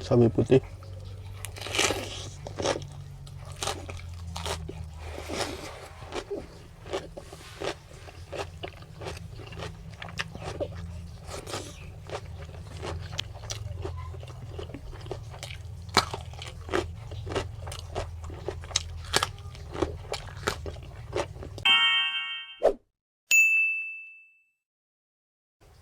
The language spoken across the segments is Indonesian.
cabai putih,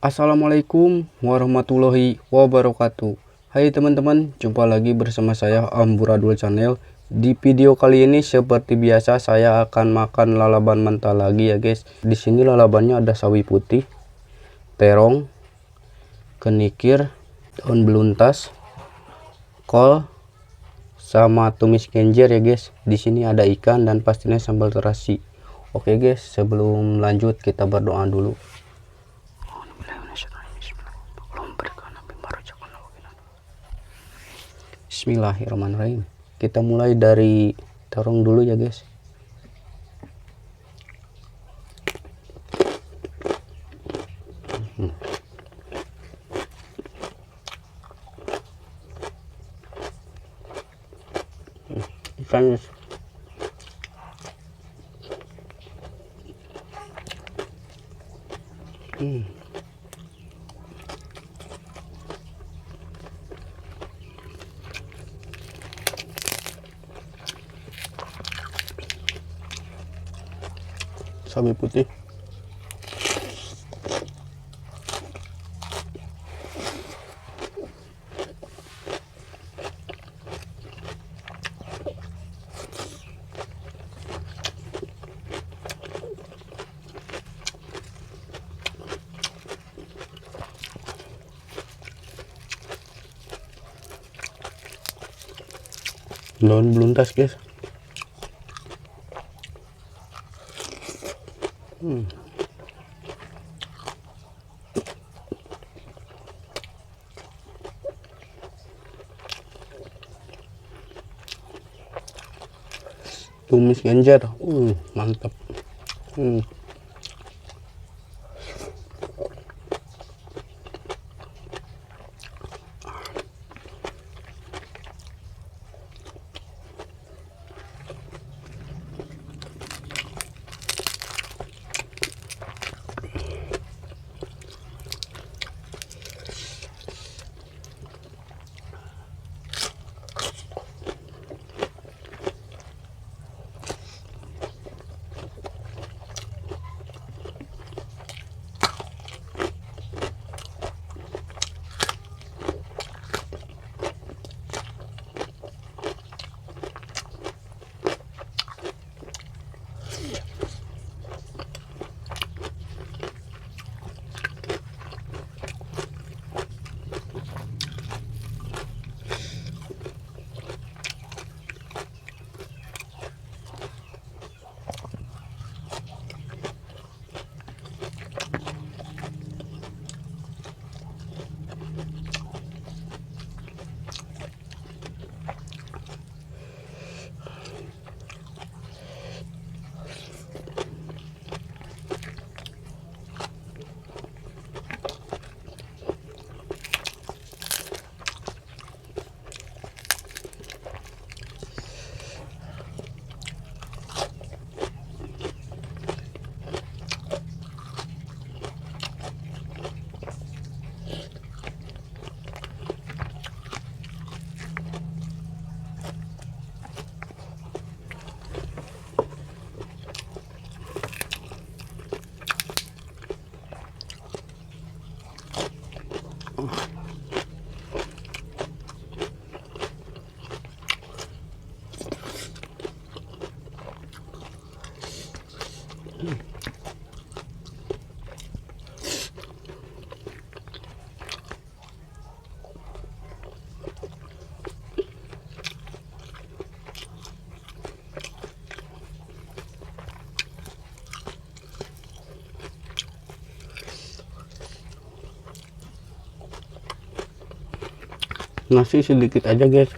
Assalamualaikum warahmatullahi wabarakatuh. Hai teman-teman, jumpa lagi bersama saya Amburadul Channel. Di video kali ini seperti biasa saya akan makan lalaban mentah lagi ya guys. Di sini lalabannya ada sawi putih, terong, kenikir, daun beluntas, kol, sama tumis kenjer ya guys. Di sini ada ikan dan pastinya sambal terasi. Oke guys, sebelum lanjut kita berdoa dulu. Bismillahirrahmanirrahim. Kita mulai dari terong dulu ya guys. Ikan cabai putih, daun beluntas guys. Tumis genjer, mantap. Nasi sedikit aja guys.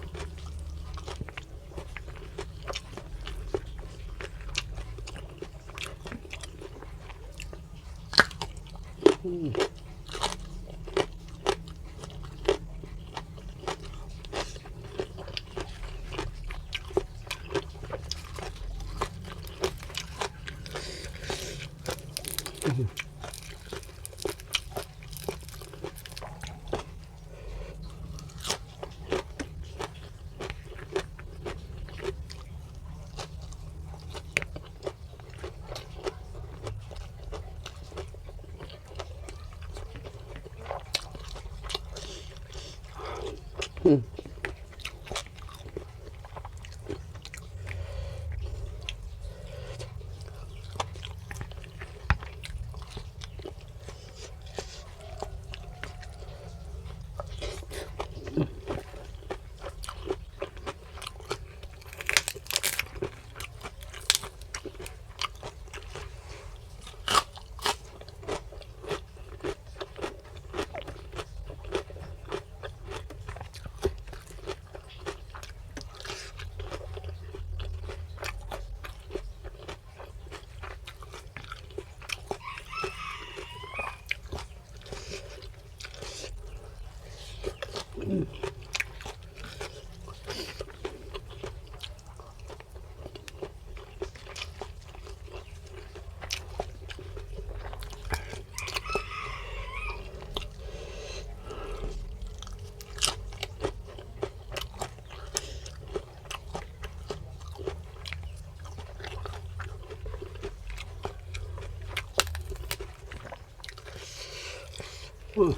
Uh.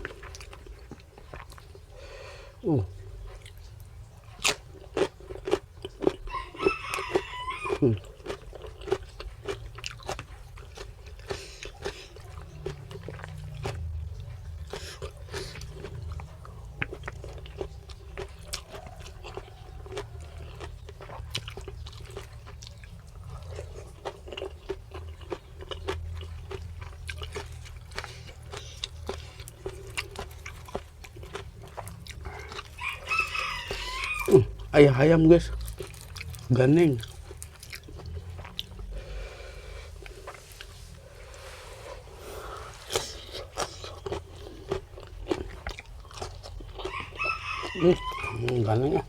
Uh. Hmm. Ayam guys, ganing. Ganing ya.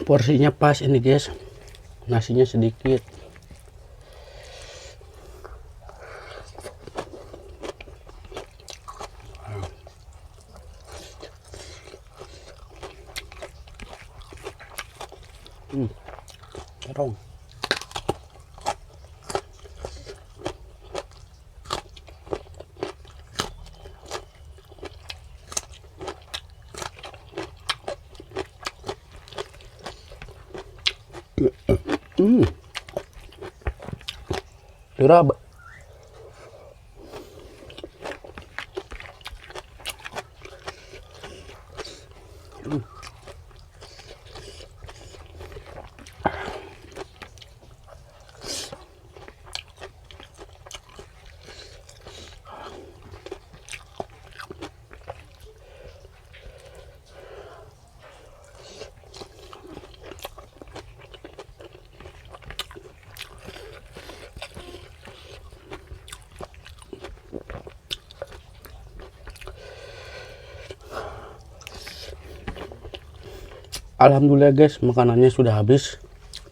Porsinya pas ini guys, nasinya sedikit. Terong. Diraba. Alhamdulillah guys, makanannya sudah habis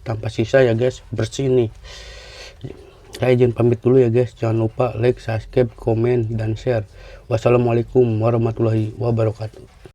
tanpa sisa ya guys, bersih nih. Saya izin pamit dulu ya guys, jangan lupa like, subscribe, komen, dan share. Wassalamualaikum warahmatullahi wabarakatuh.